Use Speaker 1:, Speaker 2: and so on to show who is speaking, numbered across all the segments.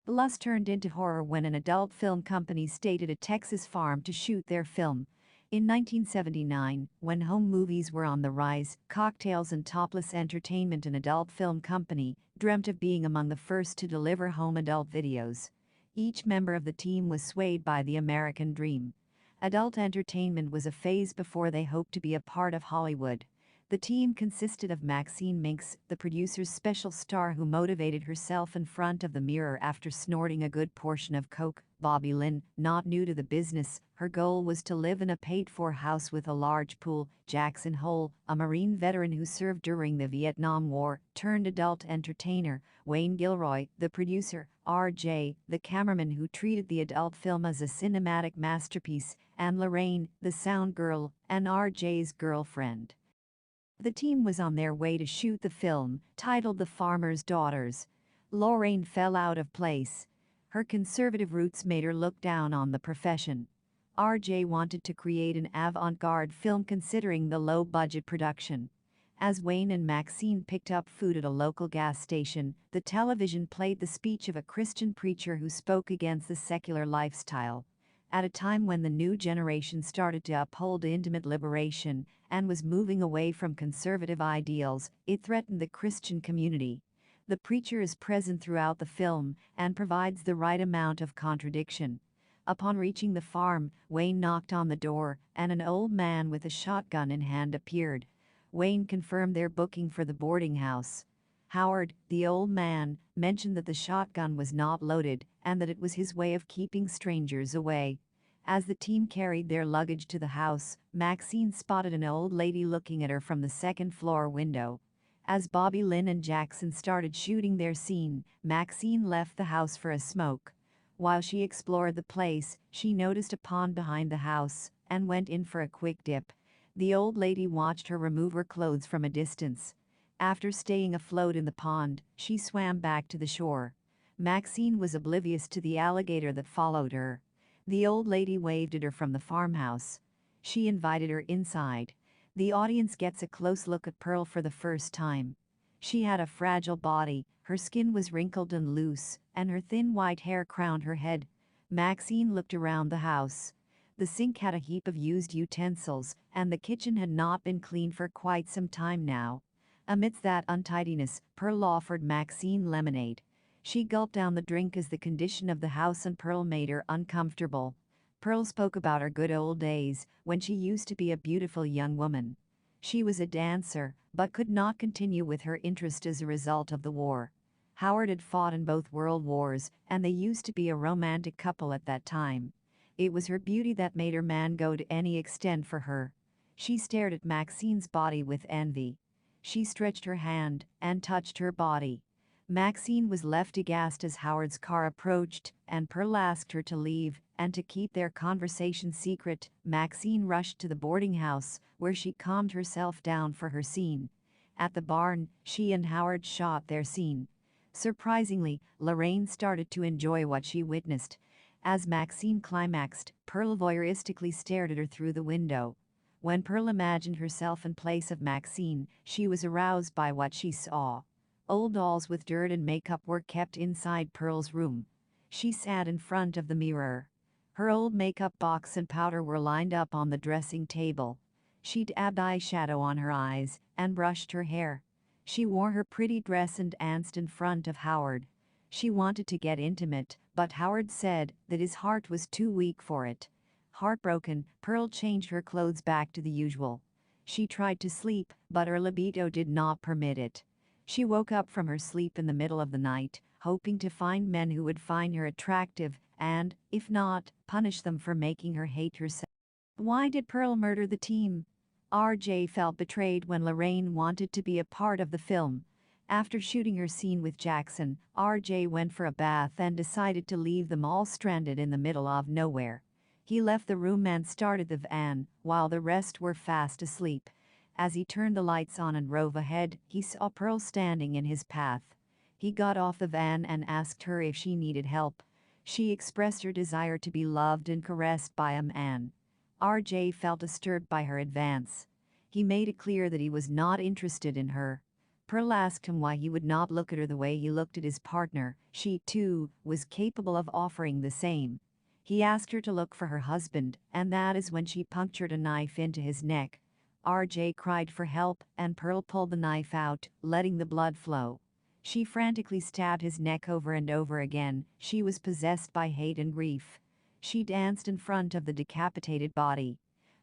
Speaker 1: The lust turned into horror when an adult film company stayed at a Texas farm to shoot their film. In 1979, when home movies were on the rise, Cocktails and Topless Entertainment, an adult film company, dreamt of being among the first to deliver home adult videos. Each member of the team was swayed by the American dream. Adult entertainment was a phase before they hoped to be a part of Hollywood. The team consisted of Maxine Minks, the producer's special star who motivated herself in front of the mirror after snorting a good portion of coke; Bobby Lynn, not new to the business, her goal was to live in a paid-for house with a large pool; Jackson Hole, a Marine veteran who served during the Vietnam War, turned adult entertainer; Wayne Gilroy, the producer; RJ, the cameraman who treated the adult film as a cinematic masterpiece; and Lorraine, the sound girl, and RJ's girlfriend. The team was on their way to shoot the film, titled The Farmer's Daughters. Lorraine fell out of place. Her conservative roots made her look down on the profession. RJ wanted to create an avant-garde film considering the low-budget production. As Wayne and Maxine picked up food at a local gas station, the television played the speech of a Christian preacher who spoke against the secular lifestyle. At a time when the new generation started to uphold intimate liberation and was moving away from conservative ideals, it threatened the Christian community. The preacher is present throughout the film and provides the right amount of contradiction. Upon reaching the farm, Wayne knocked on the door, and an old man with a shotgun in hand appeared. Wayne confirmed their booking for the boarding house. Howard, the old man, mentioned that the shotgun was not loaded and that it was his way of keeping strangers away. As the team carried their luggage to the house, Maxine spotted an old lady looking at her from the second-floor window. As Bobby Lynn and Jackson started shooting their scene, Maxine left the house for a smoke. While she explored the place, she noticed a pond behind the house and went in for a quick dip. The old lady watched her remove her clothes from a distance. After staying afloat in the pond, she swam back to the shore. Maxine was oblivious to the alligator that followed her. The old lady waved at her from the farmhouse. She invited her inside. The audience gets a close look at Pearl for the first time. She had a fragile body, her skin was wrinkled and loose, and her thin white hair crowned her head. Maxine looked around the house. The sink had a heap of used utensils, and the kitchen had not been cleaned for quite some time now. Amidst that untidiness, Pearl offered Maxine lemonade. She gulped down the drink as the condition of the house and Pearl made her uncomfortable. Pearl spoke about her good old days, when she used to be a beautiful young woman. She was a dancer, but could not continue with her interest as a result of the war. Howard had fought in both world wars, and they used to be a romantic couple at that time. It was her beauty that made her man go to any extent for her. She stared at Maxine's body with envy. She stretched her hand and touched her body. Maxine was left aghast as Howard's car approached, and Pearl asked her to leave, and to keep their conversation secret, Maxine rushed to the boarding house, where she calmed herself down for her scene. At the barn, she and Howard shot their scene. Surprisingly, Lorraine started to enjoy what she witnessed. As Maxine climaxed, Pearl voyeuristically stared at her through the window. When Pearl imagined herself in place of Maxine, she was aroused by what she saw. Old dolls with dirt and makeup were kept inside Pearl's room. She sat in front of the mirror. Her old makeup box and powder were lined up on the dressing table. She dabbed eyeshadow on her eyes and brushed her hair. She wore her pretty dress and danced in front of Howard. She wanted to get intimate, but Howard said that his heart was too weak for it. Heartbroken, Pearl changed her clothes back to the usual. She tried to sleep, but her libido did not permit it. She woke up from her sleep in the middle of the night, hoping to find men who would find her attractive and, if not, punish them for making her hate herself. Why did Pearl murder the team? RJ felt betrayed when Lorraine wanted to be a part of the film. After shooting her scene with Jackson, RJ went for a bath and decided to leave them all stranded in the middle of nowhere. He left the room and started the van, while the rest were fast asleep. As he turned the lights on and drove ahead, he saw Pearl standing in his path. He got off the van and asked her if she needed help. She expressed her desire to be loved and caressed by a man. RJ felt disturbed by her advance. He made it clear that he was not interested in her. Pearl asked him why he would not look at her the way he looked at his partner. She, too, was capable of offering the same. He asked her to look for her husband, and that is when she punctured a knife into his neck. RJ cried for help, and Pearl pulled the knife out, letting the blood flow. She frantically stabbed his neck over and over again. She was possessed by hate and grief. She danced in front of the decapitated body.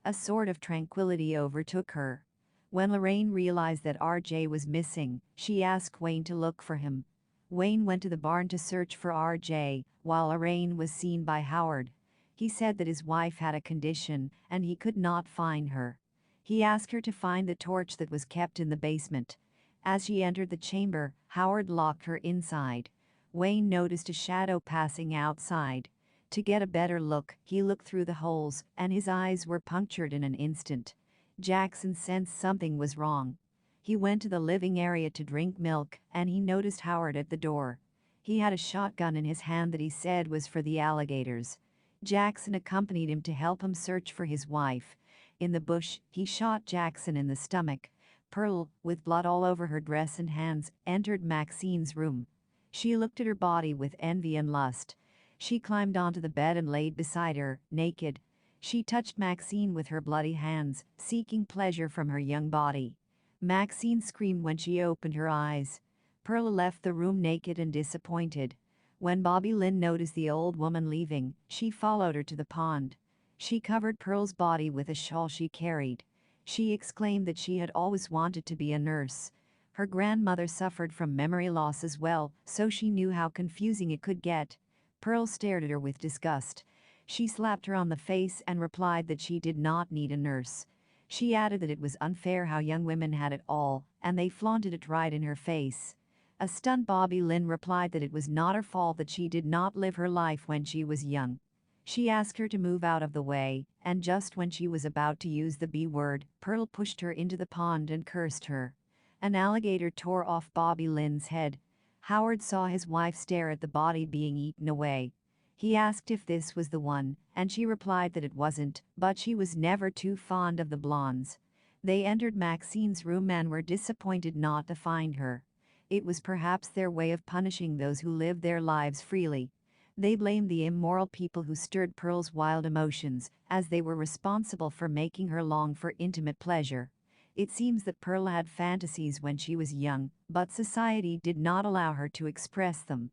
Speaker 1: A sort of tranquility overtook her. When Lorraine realized that RJ was missing, she asked Wayne to look for him. Wayne went to the barn to search for RJ, while Lorraine was seen by Howard. He said that his wife had a condition, and he could not find her. He asked her to find the torch that was kept in the basement. As she entered the chamber, Howard locked her inside. Wayne noticed a shadow passing outside. To get a better look, he looked through the holes, and his eyes were punctured in an instant. Jackson sensed something was wrong. He went to the living area to drink milk, and he noticed Howard at the door. He had a shotgun in his hand that he said was for the alligators. Jackson accompanied him to help him search for his wife. In the bush, he shot Jackson in the stomach. Pearl, with blood all over her dress and hands, entered Maxine's room. She looked at her body with envy and lust. She climbed onto the bed and laid beside her, naked. She touched Maxine with her bloody hands, seeking pleasure from her young body. Maxine screamed when she opened her eyes. Pearl left the room naked and disappointed. When Bobby Lynn noticed the old woman leaving, she followed her to the pond. She covered Pearl's body with a shawl she carried. She exclaimed that she had always wanted to be a nurse. Her grandmother suffered from memory loss as well, so she knew how confusing it could get. Pearl stared at her with disgust. She slapped her on the face and replied that she did not need a nurse. She added that it was unfair how young women had it all, and they flaunted it right in her face. A stunned Bobby Lynn replied that it was not her fault that she did not live her life when she was young. She asked her to move out of the way, and just when she was about to use the B word, Pearl pushed her into the pond and cursed her. An alligator tore off Bobby Lynn's head. Howard saw his wife stare at the body being eaten away. He asked if this was the one, and she replied that it wasn't, but she was never too fond of the blondes. They entered Maxine's room and were disappointed not to find her. It was perhaps their way of punishing those who lived their lives freely. They blamed the immoral people who stirred Pearl's wild emotions, as they were responsible for making her long for intimate pleasure. It seems that Pearl had fantasies when she was young, but society did not allow her to express them.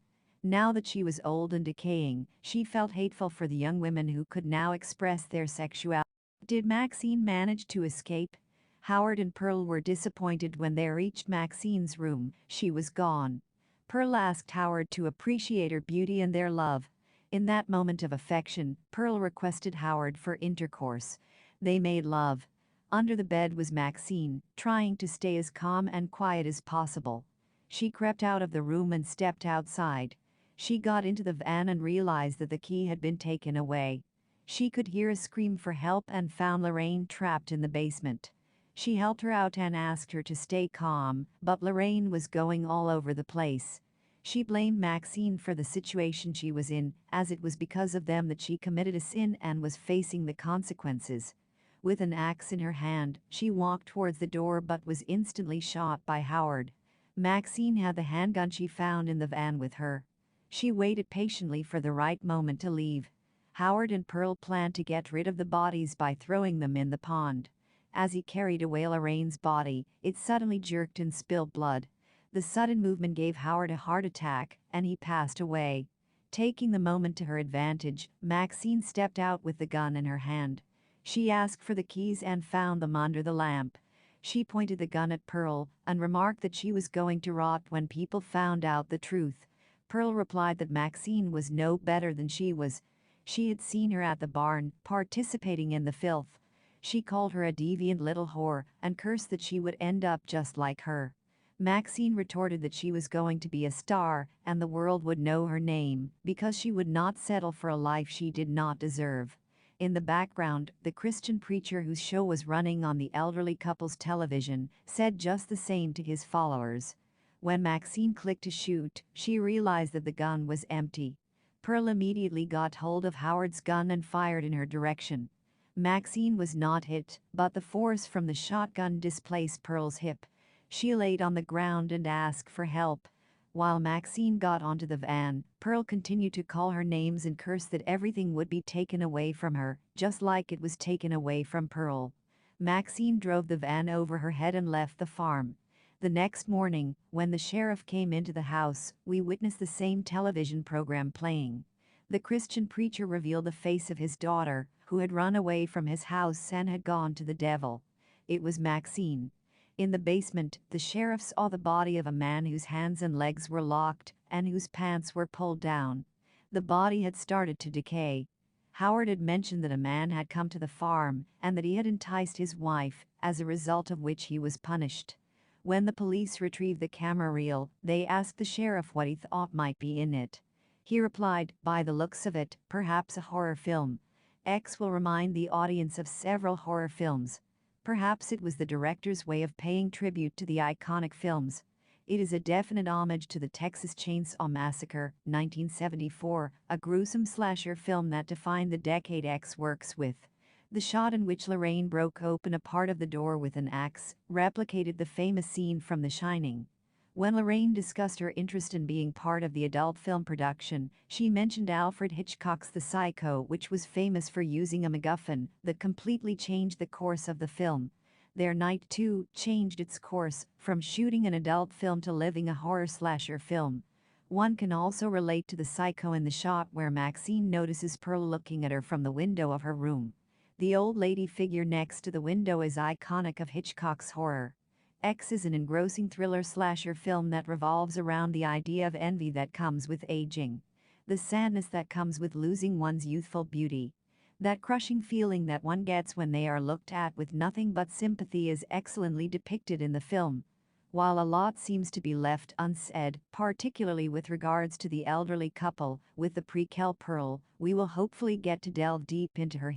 Speaker 1: Now that she was old and decaying, she felt hateful for the young women who could now express their sexuality. Did Maxine manage to escape? Howard and Pearl were disappointed when they reached Maxine's room. She was gone. Pearl asked Howard to appreciate her beauty and their love. In that moment of affection, Pearl requested Howard for intercourse. They made love. Under the bed was Maxine, trying to stay as calm and quiet as possible. She crept out of the room and stepped outside. She got into the van and realized that the key had been taken away. She could hear a scream for help and found Lorraine trapped in the basement. She helped her out and asked her to stay calm, but Lorraine was going all over the place. She blamed Maxine for the situation she was in, as it was because of them that she committed a sin and was facing the consequences. With an axe in her hand, she walked towards the door but was instantly shot by Howard. Maxine had the handgun she found in the van with her. She waited patiently for the right moment to leave. Howard and Pearl planned to get rid of the bodies by throwing them in the pond. As he carried away Lorraine's body, it suddenly jerked and spilled blood. The sudden movement gave Howard a heart attack, and he passed away. Taking the moment to her advantage, Maxine stepped out with the gun in her hand. She asked for the keys and found them under the lamp. She pointed the gun at Pearl and remarked that she was going to rot when people found out the truth. Pearl replied that Maxine was no better than she was. She had seen her at the barn, participating in the filth. She called her a deviant little whore and cursed that she would end up just like her. Maxine retorted that she was going to be a star and the world would know her name because she would not settle for a life she did not deserve. In the background, the Christian preacher whose show was running on the elderly couple's television said just the same to his followers. When Maxine clicked to shoot, she realized that the gun was empty. Pearl immediately got hold of Howard's gun and fired in her direction. Maxine was not hit, but the force from the shotgun displaced Pearl's hip. She laid on the ground and asked for help. While Maxine got onto the van, Pearl continued to call her names and curse that everything would be taken away from her, just like it was taken away from Pearl. Maxine drove the van over her head and left the farm. The next morning, when the sheriff came into the house, we witnessed the same television program playing. The Christian preacher revealed the face of his daughter, who had run away from his house and had gone to the devil. It was Maxine. In the basement, the sheriff saw the body of a man whose hands and legs were locked and whose pants were pulled down. The body had started to decay. Howard had mentioned that a man had come to the farm and that he had enticed his wife, as a result of which he was punished. When the police retrieved the camera reel, they asked the sheriff what he thought might be in it. He replied, "By the looks of it, perhaps a horror film." X will remind the audience of several horror films. Perhaps it was the director's way of paying tribute to the iconic films. It is a definite homage to the Texas Chainsaw Massacre, 1974, a gruesome slasher film that defined the decade X works with. The shot in which Lorraine broke open a part of the door with an axe replicated the famous scene from The Shining. When Lorraine discussed her interest in being part of the adult film production, she mentioned Alfred Hitchcock's The Psycho, which was famous for using a MacGuffin that completely changed the course of the film. Their night, too, changed its course, from shooting an adult film to living a horror slasher film. One can also relate to The Psycho in the shot where Maxine notices Pearl looking at her from the window of her room. The old lady figure next to the window is iconic of Hitchcock's horror. X is an engrossing thriller slasher film that revolves around the idea of envy that comes with aging. The sadness that comes with losing one's youthful beauty. That crushing feeling that one gets when they are looked at with nothing but sympathy is excellently depicted in the film. While a lot seems to be left unsaid, particularly with regards to the elderly couple with the prequel Pearl, we will hopefully get to delve deep into her